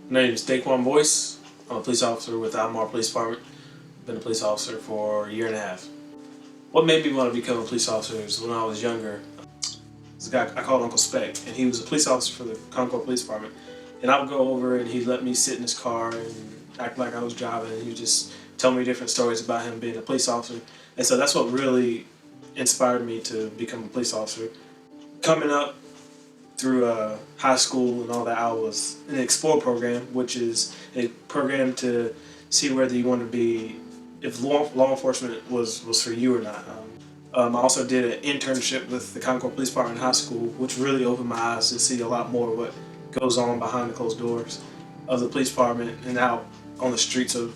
My name is Daquan Boyce. I'm a police officer with the Albemarle Police Department. Been a police officer for a year and a half. What made me want to become a police officer is when I was younger. There's a guy I called Uncle Speck, and he was a police officer for the Concord Police Department. And I would go over and he'd let me sit in his car and act like I was driving, and he would just tell me different stories about him being a police officer. And so that's what really inspired me to become a police officer. Coming up through high school and all that, I was in the Explore program, which is a program to see whether you want to be, if law enforcement was for you or not. I also did an internship with the Concord Police Department in high school, which really opened my eyes to see a lot more of what goes on behind the closed doors of the police department and out on the streets of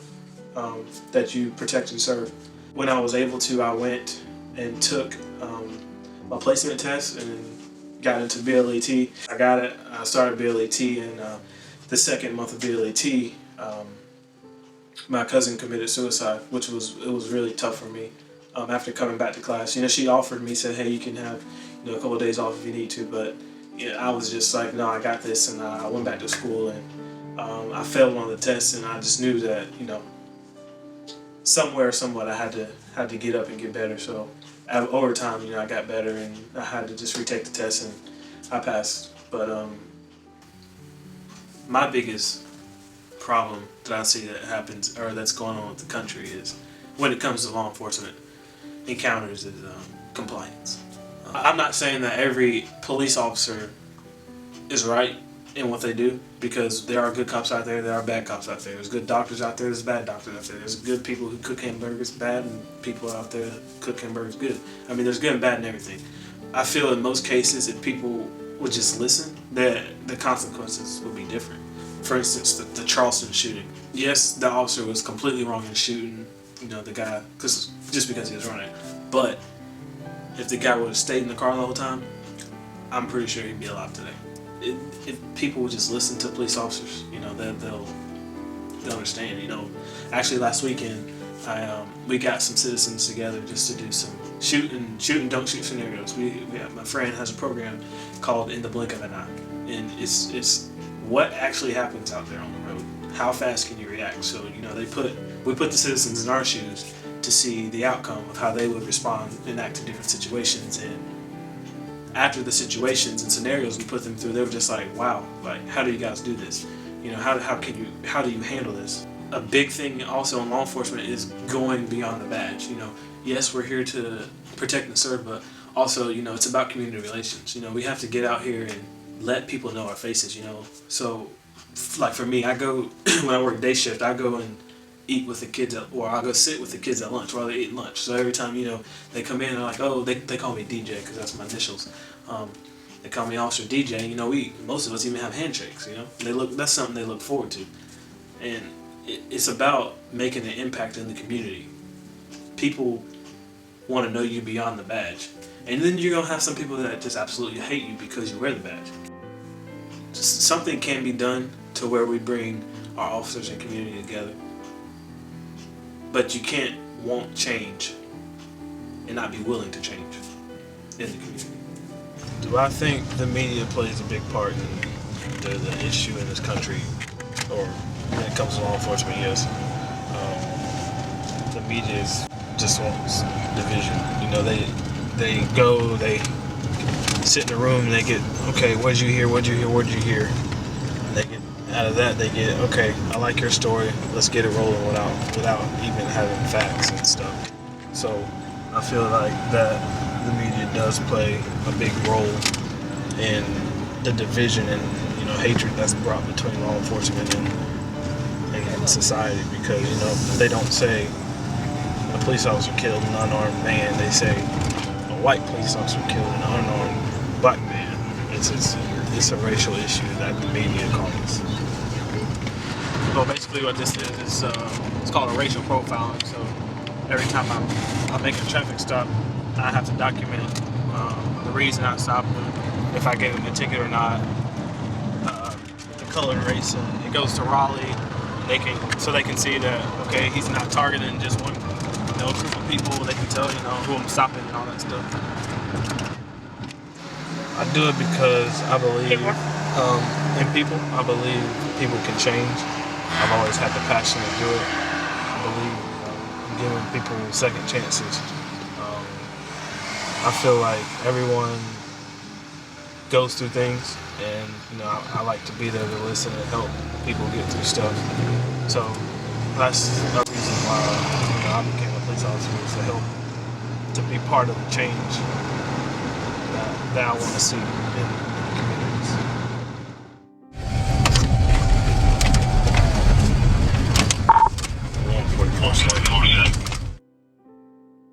that you protect and serve. When I was able to, I went and took a placement test and got into BLET. I got it. I started BLET, and the second month of BLET, my cousin committed suicide, which was really tough for me. After coming back to class, she offered me, said, "Hey, you can have a couple of days off if you need to," but I was just like, "No, I got this," and I went back to school, and I failed one of the tests, and I just knew that somewhat I had to get up and get better. So over time, I got better, and I had to just retake the test, and I passed. But my biggest problem that I see that happens, or that's going on with the country, is when it comes to law enforcement encounters, is compliance. I'm not saying that every police officer is right in what they do, because there are good cops out there, there are bad cops out there. There's good doctors out there, there's bad doctors out there. There's good people who cook hamburgers bad, and people out there that cook hamburgers good. I mean, there's good and bad in everything. I feel in most cases, if people would just listen, that the consequences would be different. For instance, the Charleston shooting. Yes, the officer was completely wrong in shooting, the guy, just because he was running. But if the guy would have stayed in the car the whole time, I'm pretty sure he'd be alive today. If people would just listen to police officers, they'll understand. Actually last weekend, we got some citizens together just to do some shoot and don't shoot scenarios. My friend has a program called In the Blink of an Eye, and it's what actually happens out there on the road. How fast can you react? So we put the citizens in our shoes to see the outcome of how they would respond and act in different situations. And after the situations and scenarios we put them through, they were just like, wow, like, how do you guys do this? How do you handle this? A big thing also in law enforcement is going beyond the badge. Yes, we're here to protect and serve, but also, it's about community relations. We have to get out here and let people know our faces, So, like for me, I go, when I work day shift, I go and eat with the kids, or I'll go sit with the kids at lunch while they're eating lunch. So every time, they come in, they're like, oh, they call me DJ because that's my initials. They call me Officer DJ. Most of us even have handshakes. That's something they look forward to, and it's about making an impact in the community. People want to know you beyond the badge, and then you're gonna have some people that just absolutely hate you because you wear the badge. Something can be done to where we bring our officers and community together. But you can't want change and not be willing to change in the community. Do I think the media plays a big part in the issue in this country, or when it comes to law enforcement? Yes. The media just wants division. They go, they sit in a room, and they get, okay, what'd you hear? And they get out of that, they get, okay, I like your story, let's get it rolling without even having facts and stuff. So I feel like that the media does play a big role in the division and hatred that's brought between law enforcement and society, because they don't say a police officer killed an unarmed man, they say a white police officer killed an unarmed black man. It's a racial issue that the media calls. So basically what this is it's called a racial profiling. So every time I make a traffic stop, I have to document the reason I stopped them, if I gave them a ticket or not, the color and race. And it goes to Raleigh. They can see that, okay, he's not targeting just one group of people. They can tell who I'm stopping and all that stuff. I do it because I believe in people. I believe people can change. I've always had the passion to do it. I believe in giving people second chances. I feel like everyone goes through things, and I like to be there to listen and help people get through stuff. So that's a reason why I became a police officer, is to help, to be part of the change that I want to see in